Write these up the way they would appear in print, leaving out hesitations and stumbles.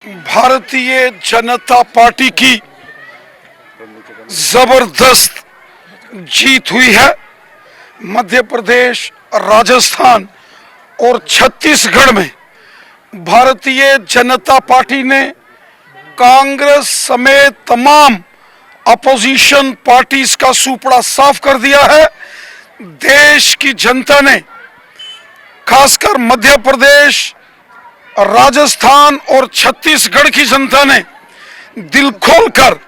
Bharatiya Janata party की जबरदस्त जीत हुई है। मध्य प्रदेश, राजस्थान और छत्तीसगढ़ में भारतीय जनता पार्टी ने कांग्रेस समेत तमाम अपोजिशन पार्टीज का सुपड़ा साफ कर दिया है। देश की जनता ने, खासकर मध्य प्रदेश, राजस्थान और छत्तीसगढ़ की जनता ने दिल खोलकर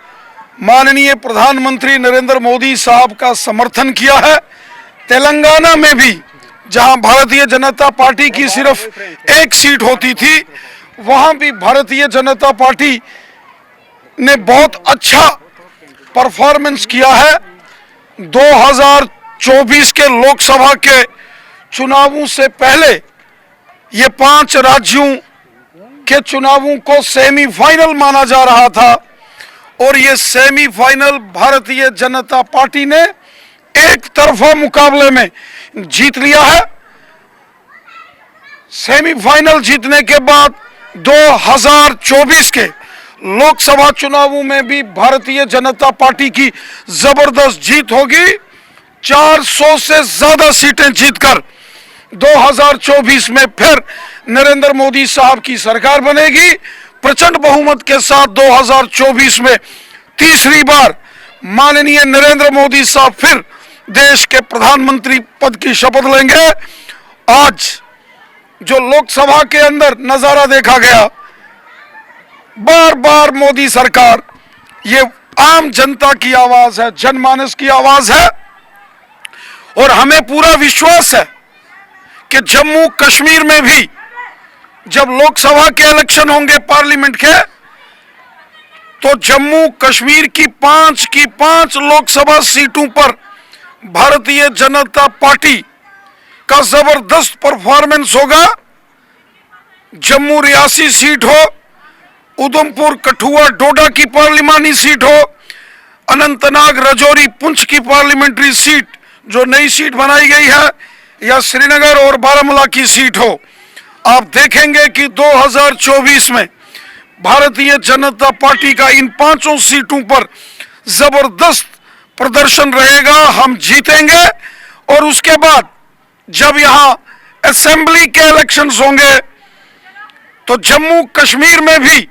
माननीय प्रधानमंत्री नरेंद्र मोदी साहब का समर्थन किया है। तेलंगाना में भी, जहां भारतीय जनता पार्टी की सिर्फ एक सीट होती थी, वहां भी भारतीय जनता पार्टी ने बहुत अच्छा परफॉर्मेंस किया है। 2024 के लोकसभा के चुनावों से पहले ये 5 राज्यों के चुनावों को सेमीफाइनल माना जा रहा था और ये सेमीफाइनल भारतीय जनता पार्टी ने एक तरफा मुकाबले में जीत लिया है। सेमीफाइनल जीतने के बाद 2024 के लोकसभा चुनावों में भी भारतीय जनता पार्टी की जबरदस्त जीत होगी। 400 से ज्यादा सीटें जीतकर 2024 में फिर नरेंद्र मोदी साहब की सरकार बनेगी। प्रचंड बहुमत के साथ 2024 में तीसरी बार माननीय नरेंद्र मोदी साहब फिर देश के प्रधानमंत्री पद की शपथ लेंगे। आज जो लोकसभा के अंदर नजारा देखा गया, बार बार मोदी सरकार, ये आम जनता की आवाज है, जनमानस की आवाज है और हमें पूरा विश्वास है कि जम्मू कश्मीर में भी जब लोकसभा के इलेक्शन होंगे पार्लियामेंट के, तो जम्मू कश्मीर की 5 लोकसभा सीटों पर भारतीय जनता पार्टी का जबरदस्त परफॉर्मेंस होगा। जम्मू रियासी सीट हो, उधमपुर, कठुआ, डोडा की पार्लिमानी सीट हो, अनंतनाग, राजौरी, पुंछ की पार्लियामेंट्री सीट जो नई सीट बनाई गई है, या श्रीनगर और बारामूला की सीट हो, आप देखेंगे कि 2024 में भारतीय जनता पार्टी का इन 5 सीटों पर जबरदस्त प्रदर्शन रहेगा। हम जीतेंगे और उसके बाद जब यहां असेंबली के इलेक्शंस होंगे तो जम्मू कश्मीर में भी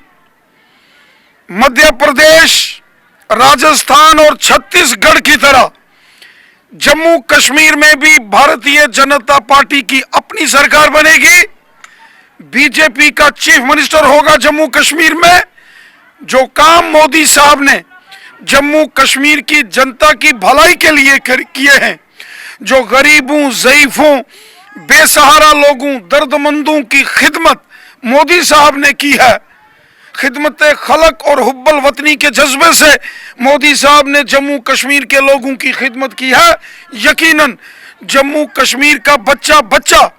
मध्य प्रदेश, राजस्थान और छत्तीसगढ़ की तरह जम्मू कश्मीर में भी भारतीय जनता पार्टी की अपनी सरकार बनेगी। बीजेपी का चीफ मिनिस्टर होगा जम्मू कश्मीर में। जो काम मोदी साहब ने जम्मू कश्मीर की जनता की भलाई के लिए किए हैं, जो गरीबों, ज़ईफों, बेसहारा लोगों, दर्दमंदों की खिदमत मोदी साहब ने की है, खिदमत खलक और हुब्बल वतनी के जज्बे से मोदी साहब ने जम्मू कश्मीर के लोगों की खिदमत की है। यकीनन जम्मू कश्मीर का बच्चा बच्चा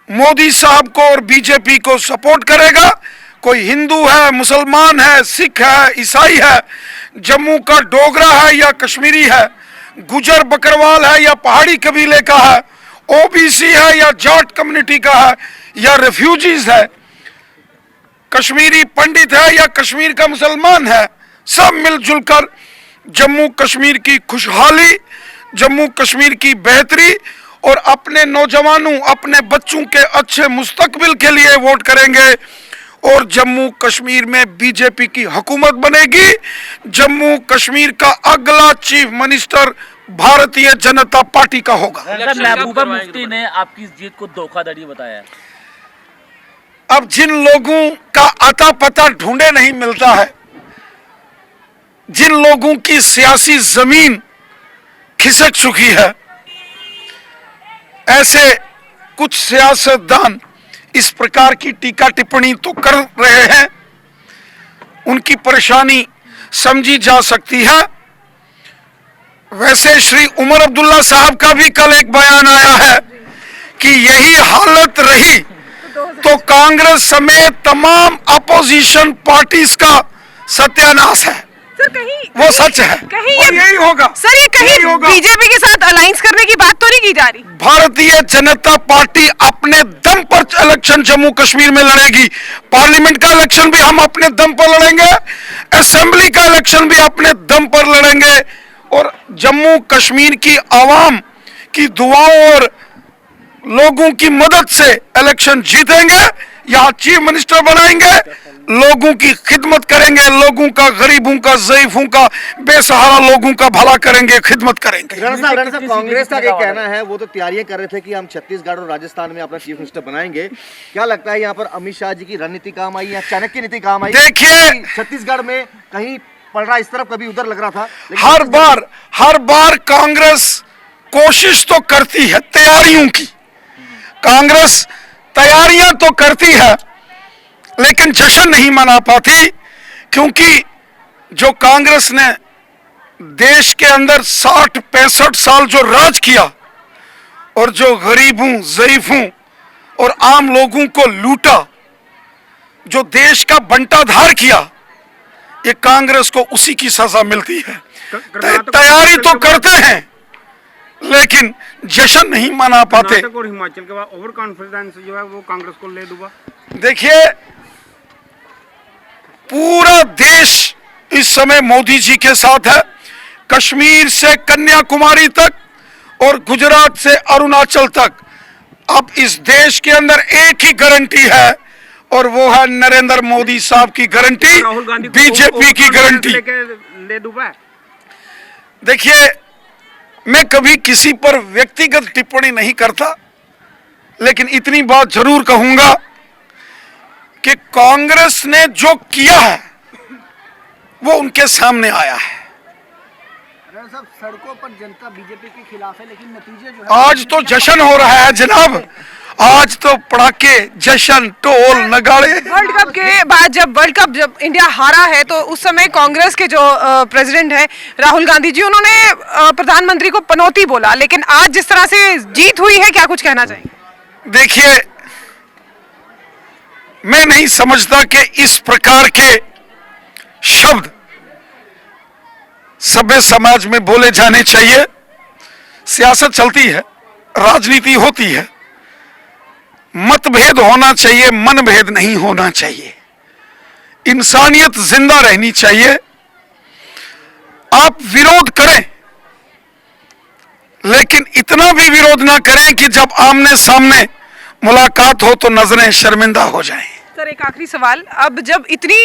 मोदी साहब को और बीजेपी को सपोर्ट करेगा। कोई हिंदू है, मुसलमान है, सिख है, ईसाई है, जम्मू का डोगरा है या कश्मीरी है, गुजर बकरवाल है या पहाड़ी कबीले का है, ओबीसी है या जाट कम्युनिटी का है या रेफ्यूजीज है, कश्मीरी पंडित है या कश्मीर का मुसलमान है, सब मिलजुल कर जम्मू कश्मीर की खुशहाली, जम्मू कश्मीर की बेहतरी और अपने नौजवानों, अपने बच्चों के अच्छे मुस्तकबिल के लिए वोट करेंगे और जम्मू कश्मीर में बीजेपी की हुकूमत बनेगी। जम्मू कश्मीर का अगला chief minister Bharatiya Janata party का होगा। महबूबा मुफ्ती ने आपकी इस जीत को धोखाधड़ी बताया। अब जिन लोगों का अता पता ढूंढे नहीं मिलता है, जिन लोगों की सियासी जमीन खिसक चुकी है, ऐसे कुछ सियासतदान इस प्रकार की टीका टिप्पणी तो कर रहे हैं। उनकी परेशानी समझी जा सकती है। वैसे श्री उमर अब्दुल्ला साहब का भी कल एक बयान आया है कि यही हालत रही तो कांग्रेस समेत तमाम अपोजिशन पार्टीज का सत्यानाश है। सर कहीं वो सच है कहीं और यही होगा सर, ये कहीं यही होगा। बीजेपी के साथ अलायंस करने की बात तो नहीं की जा रही? भारतीय जनता पार्टी अपने दम पर इलेक्शन जम्मू कश्मीर में लड़ेगी। पार्लियामेंट का इलेक्शन भी हम अपने दम पर लड़ेंगे, असेंबली का इलेक्शन भी अपने दम पर लड़ेंगे और जम्मू कश्मीर की आवाम की दुआओं और लोगों की मदद से इलेक्शन जीतेंगे। यहाँ चीफ मिनिस्टर बनाएंगे, लोगों की खिदमत करेंगे, लोगों का, गरीबों का, ज़ईफों का, बेसहारा लोगों का भला करेंगे, खिदमत करेंगे। राणा साहब कांग्रेस का ये कहना है, वो तो तैयारियां कर रहे थे कि हम छत्तीसगढ़ और राजस्थान में अपना चीफ मिनिस्टर बनाएंगे। क्या लगता है यहाँ पर अमित शाह जी की रणनीति काम आई या चाणक्य नीति काम आई? देखिए, छत्तीसगढ़ में कहीं पड़ रहा इस तरफ, कभी उधर लग रहा था, हर बार कांग्रेस कोशिश तो करती है तैयारियों की, कांग्रेस तैयारियां तो करती है लेकिन जश्न नहीं मना पाती, क्योंकि जो कांग्रेस ने देश के अंदर 60-65 साल जो राज किया और जो गरीबों, ज़ईफों और आम लोगों को लूटा, जो देश का बंटाधार किया, ये कांग्रेस को उसी की सजा मिलती है। तैयारी तो करते हैं लेकिन जश्न नहीं मना पाते। कर्नाटक और हिमाचल के बाद ओवर कॉन्फिडेंस जो है वो कांग्रेस को ले दूंगा। देखिए, पूरा देश इस समय मोदी जी के साथ है, कश्मीर से कन्याकुमारी तक और गुजरात से अरुणाचल तक। अब इस देश के अंदर एक ही गारंटी है और वो है नरेंद्र मोदी साहब की गारंटी, राहुल गांधी बीजेपी की गारंटी। ले दूंगा। देखिए, मैं कभी किसी पर व्यक्तिगत टिप्पणी नहीं करता, लेकिन इतनी बात जरूर कहूंगा कि कांग्रेस ने जो किया है वो उनके सामने आया है। सब सड़कों पर जनता बीजेपी के खिलाफ है, लेकिन नतीजे जो है आज तो जश्न हो रहा है जनाब, आज तो पटाखे, जश्न, ढोल, नगाड़े। वर्ल्ड कप के बाद जब इंडिया हारा है तो उस समय कांग्रेस के जो प्रेसिडेंट है राहुल गांधी जी, उन्होंने प्रधानमंत्री को पनौती बोला, लेकिन आज जिस तरह से जीत हुई है, क्या कुछ कहना चाहिए? देखिए, मैं नहीं समझता कि इस प्रकार के शब्द सभ्य समाज में बोले जाने चाहिए। सियासत चलती है, राजनीति होती है, मतभेद होना चाहिए, मनभेद नहीं होना चाहिए, इंसानियत जिंदा रहनी चाहिए। आप विरोध करें लेकिन इतना भी विरोध ना करें कि जब आमने सामने मुलाकात हो तो नजरें शर्मिंदा हो जाएं। सर, एक आखिरी सवाल, अब जब इतनी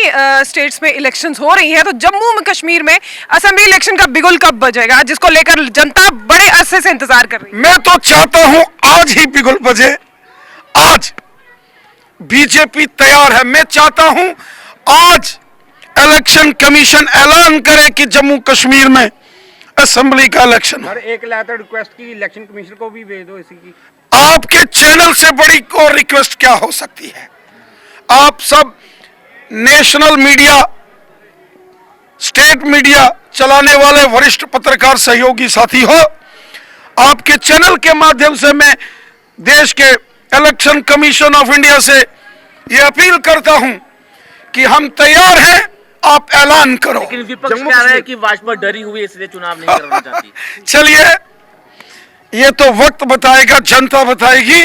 स्टेट्स में इलेक्शंस हो रही हैं तो जम्मू में, कश्मीर में असेंबली इलेक्शन का बिगुल कब बजेगा, जिसको लेकर जनता बड़े अरसे से इंतजार कर रही है? मैं तो चाहता हूं आज ही बिगुल बजे। आज बीजेपी तैयार है। मैं चाहता हूं आज इलेक्शन कमीशन ऐलान करे कि जम्मू कश्मीर में असेंबली का इलेक्शन। सर, एक लेटर रिक्वेस्ट की इलेक्शन कमीशन को भी भेज दो इसी की। आपके चैनल से बड़ी और रिक्वेस्ट क्या हो सकती है? आप सब नेशनल मीडिया, स्टेट मीडिया चलाने वाले वरिष्ठ पत्रकार सहयोगी साथी हो, आपके चैनल के माध्यम से मैं देश के इलेक्शन कमीशन ऑफ इंडिया से यह अपील करता हूं कि हम तैयार हैं, आप ऐलान करो। लेकिन विपक्ष कह रहा है कि भाजपा डरी हुई है इसलिए चुनाव नहीं करना चाहती। चलिए, ये तो वक्त बताएगा, जनता बताएगी।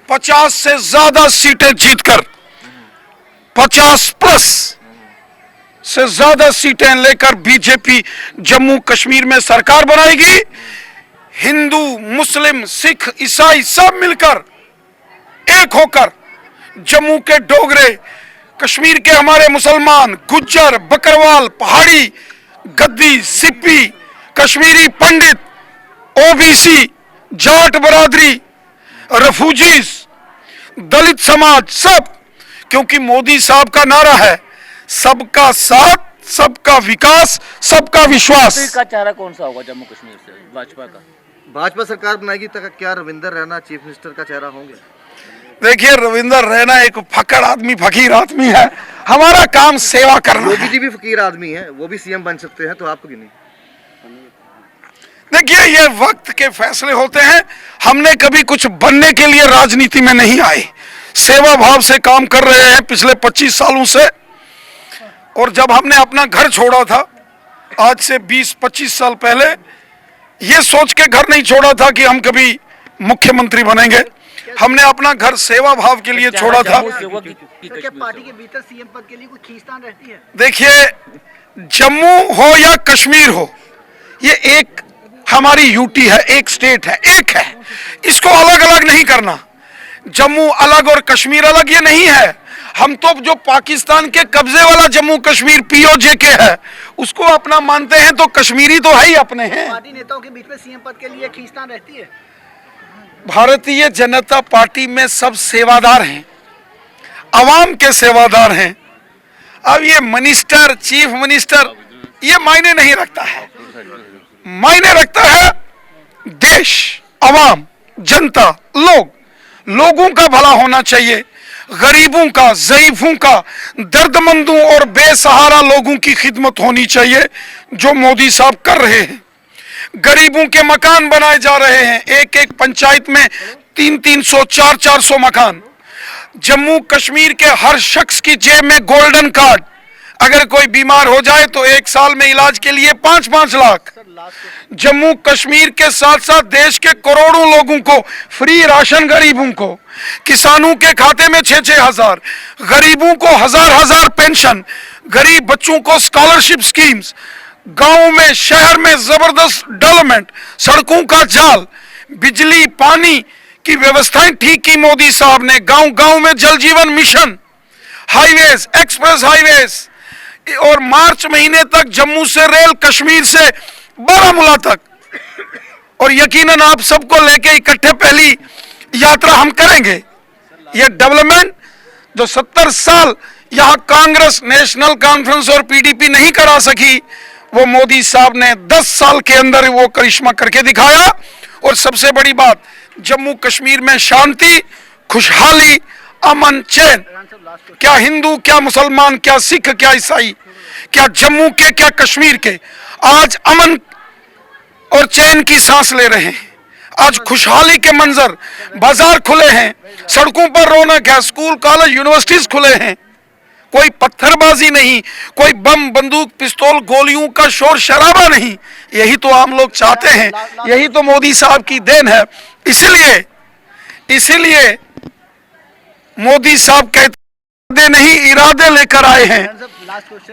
50 से ज्यादा सीटें जीतकर 50+ से ज्यादा सीटें लेकर बीजेपी जम्मू कश्मीर में सरकार बनाएगी। हिंदू, मुस्लिम, सिख, ईसाई सब मिलकर एक होकर जम्मू के डोगरे, कश्मीर के हमारे मुसलमान, गुज्जर, बकरवाल, पहाड़ी, गद्दी, सिप्पी, कश्मीरी पंडित, ओबीसी, जाट बरादरी, रेफ्यूजीज, दलित समाज, सब, क्योंकि मोदी साहब का नारा है सबका साथ, सबका विकास, सबका विश्वास। का चेहरा कौन सा होगा जम्मू कश्मीर से भाजपा का? भाजपा सरकार बनाएगी तो क्या रविंदर रैना चीफ मिनिस्टर का चेहरा होंगे? देखिए, रविंदर रैना एक फकड़ आदमी, फकीर आदमी है। हमारा काम सेवा करना योगी है। जी भी फकीर आदमी है, वो भी सीएम बन सकते हैं, तो आपको क्यों नहीं? देखिए, ये वक्त के फैसले होते हैं। हमने कभी कुछ बनने के लिए राजनीति में नहीं आए, सेवा भाव से काम कर रहे हैं पिछले 25 सालों से। और जब हमने अपना घर छोड़ा था आज से 20-25 साल पहले ये सोच के घर नहीं छोड़ा था कि हम कभी मुख्यमंत्री बनेंगे। हमने अपना घर सेवा भाव के लिए छोड़ा था। क्या पार्टी के भीतर सीएम पद के लिए कोई खींचतान रहती है? देखिए, जम्मू हो या कश्मीर हो, ये एक हमारी यूटी है, एक स्टेट है, एक है। इसको अलग अलग नहीं करना। जम्मू अलग और कश्मीर अलग ये नहीं है। हम तो जो पाकिस्तान के कब्जे वाला जम्मू कश्मीर पीओजे के है उसको अपना मानते हैं, तो कश्मीरी तो है ही अपने हैं। पार्टी नेताओं के बीच में सीएम पद के लिए खींचतान रहती है? भारतीय जनता पार्टी में सब सेवादार हैं, अवाम के सेवादार हैं। अब ये मिनिस्टर, चीफ मिनिस्टर, ये मायने नहीं रखता है। मायने रखता है देश, अवाम, जनता, लोगों का भला होना चाहिए। गरीबों का, ज़ईफों का, दर्दमंदों और बेसहारा लोगों की खिदमत होनी चाहिए, जो मोदी साहब कर रहे हैं। गरीबों के मकान बनाए जा रहे हैं, एक एक पंचायत में 300-300, 400-400 मकान। जम्मू कश्मीर के हर शख्स की जेब में गोल्डन कार्ड। अगर कोई बीमार हो जाए तो 1 साल में इलाज के लिए 5-5 लाख। जम्मू कश्मीर के साथ साथ देश के करोड़ों लोगों को फ्री राशन, गरीबों को, किसानों के खाते में 6-6 हजार, गरीबों को 1000-1000 पेंशन, गरीब बच्चों को स्कॉलरशिप स्कीम्स, गांव में, शहर में जबरदस्त डेवलपमेंट, सड़कों का जाल, बिजली, पानी की व्यवस्थाएं ठीक की मोदी साहब ने। गांव गांव में जल जीवन मिशन, हाईवेज, एक्सप्रेस हाईवेज, और मार्च महीने तक जम्मू से रेल, कश्मीर से बारामूला तक। और यकीनन आप सबको लेके इकट्ठे पहली यात्रा हम करेंगे। ये डेवलपमेंट जो 70 साल यहां कांग्रेस, नेशनल कॉन्फ्रेंस और पीडीपी नहीं करा सकी, वो मोदी साहब ने 10 साल के अंदर वो करिश्मा करके दिखाया। और सबसे बड़ी बात, जम्मू कश्मीर में शांति, खुशहाली, अमन, चैन। क्या हिंदू, क्या मुसलमान, क्या सिख, क्या ईसाई, क्या जम्मू के, क्या कश्मीर के, आज अमन और चैन की सांस ले रहे हैं। आज खुशहाली के मंजर, बाजार खुले हैं, सड़कों पर रौनक है, स्कूल, कॉलेज, यूनिवर्सिटीज खुले हैं। कोई पत्थरबाजी नहीं, कोई बम, बंदूक, पिस्तौल, गोलियों का शोर शराबा नहीं। यही तो आम लोग चाहते हैं, यही तो मोदी साहब की देन है। इसीलिए मोदी साहब कहते नहीं, इरादे लेकर आए हैं,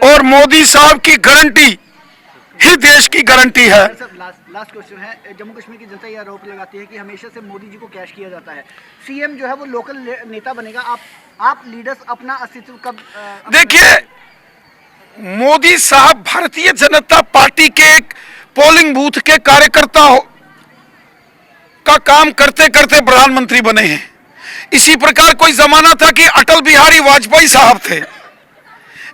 और मोदी साहब की गारंटी ही देश की गारंटी है। लास्ट क्वेश्चन है, जम्मू कश्मीर की जनता ये आरोप लगाती है कि हमेशा से मोदी जी को कैश किया जाता है। सीएम जो है वो लोकल नेता बनेगा, आप लीडर्स अपना अस्तित्व कब? देखिए, मोदी साहब भारतीय जनता पार्टी के एक पोलिंग बूथ के कार्यकर्ता का काम करते करते प्रधानमंत्री बने हैं। इसी प्रकार कोई जमाना था कि अटल बिहारी वाजपेयी साहब थे,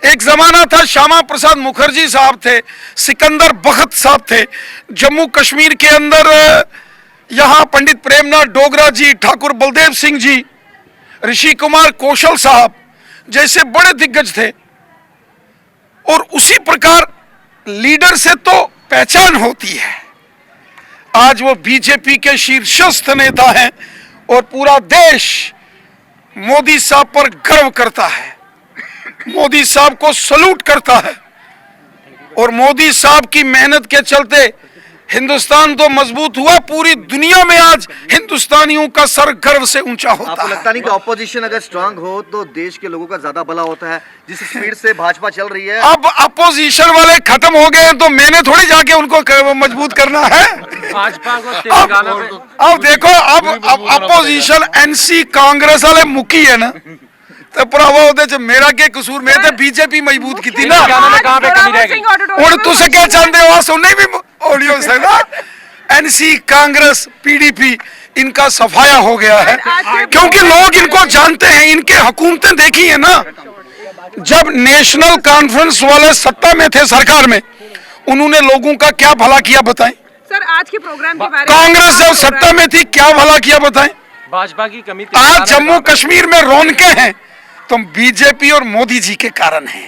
एक जमाना था श्यामा प्रसाद मुखर्जी साहब थे, सिकंदर बख्त साहब थे। जम्मू कश्मीर के अंदर यहाँ पंडित प्रेमनाथ डोगरा जी, ठाकुर बलदेव सिंह जी, ऋषि कुमार कौशल साहब जैसे बड़े दिग्गज थे। और उसी प्रकार लीडर से तो पहचान होती है। आज वो बीजेपी के शीर्षस्थ नेता हैं और पूरा देश मोदी साहब पर गर्व करता है, मोदी साहब को सलूट करता है। और मोदी साहब की मेहनत के चलते हिंदुस्तान तो मजबूत हुआ, पूरी दुनिया में आज हिंदुस्तानियों का सर गर्व से ऊंचा होता है। आपको लगता नहीं कि ऑपोजिशन अगर स्ट्रांग हो तो देश के लोगों का ज्यादा भला होता है? जिस स्पीड से भाजपा चल रही है, अब अपोजिशन वाले खत्म हो गए हैं तो मैंने थोड़ी जाके उनको मजबूत करना है। भाजपा को अब देखो, अब अपोजिशन एनसी कांग्रेस वाले मुकी है ना, तो भरावा ਉਹਦੇ ਚ मेरा क्या कसूर? मैं तो बीजेपी मजबूत की थी ना। और तुसे क्या चाहते हो? आ सुनने भी ऑडियो सकता। एनसी, कांग्रेस, पीडीपी, इनका सफाया हो गया है, क्योंकि लोग इनको जानते हैं। इनके हुकूमतें देखी है ना, जब नेशनल कॉन्फ्रेंस वाले सत्ता में थे, सरकार में, उन्होंने लोगों का क्या भला किया बताएं? सर, आज के प्रोग्राम के बारे में, कांग्रेस जब सत्ता में थी क्या भला किया बताएं? भाजपा की कमी। आज जम्मू कश्मीर में रौनकें हैं तो बीजेपी और मोदी जी के कारण है।